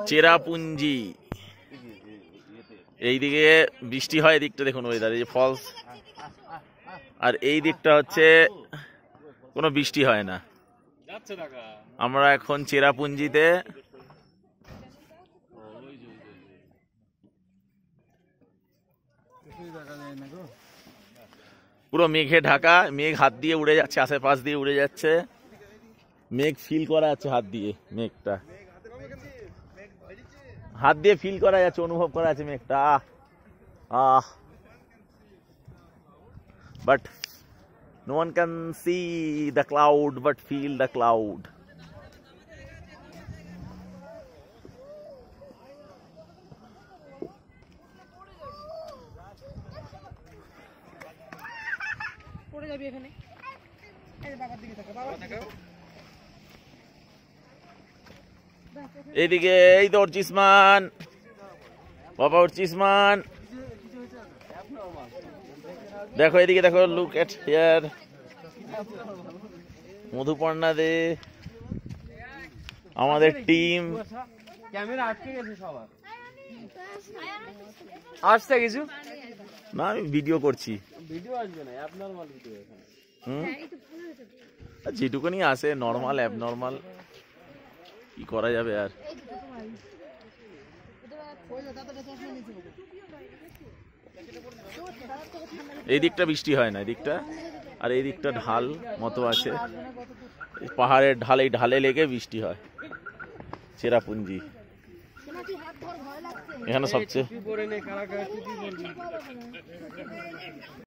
চেরাপুঞ্জি। এইদিকে বৃষ্টি হয়, এদিকটা দেখুন ওয়েদার, এই যে ফলস, আর এই দিকটা হচ্ছে কোনো বৃষ্টি হয় না। আমরা এখন চেরাপুঞ্জিতে। পুরো মেঘে ঢাকা, মেঘ হাত দিয়ে উড়ে যাচ্ছে, আশেপাশ দিয়ে উড়ে যাচ্ছে, মেঘ ফিল করা যাচ্ছে হাত দিয়ে, মেঘটা হাত দিয়ে ফিল করা যাচ্ছে, অনুভব করা যাচ্ছে মেঘটা। আহ but no one can see the cloud but feel the cloud. পড়ে যাবে এখানে, এই বাবার দিকে তাকা, বাবা তাকাও। এইদিকে এই তো চিসমান, বাবা ওর চিসমান, দেখো এদিকে দেখো, লুক এট হিয়ার মধুপর্ণা দে, আমাদের টিম। ক্যামেরা আটকে গেছে সবার, আসছে কিছু না, আমি ভিডিও করছি। ভিডিও আসবে না, অ্যাবনরমাল ভিডিও এখানে। যেটুকুনি আসে, নরমাল অ্যাবনরমাল কি করা যাবে আর। এই দিকটা বৃষ্টি হয় না, এদিকটা, আর এই দিকটা ঢাল মতো আছে, পাহাড়ের ঢাল, এই ঢালে লেগে বৃষ্টি হয়। চেরাপুঞ্জি এখানে সবচেয়ে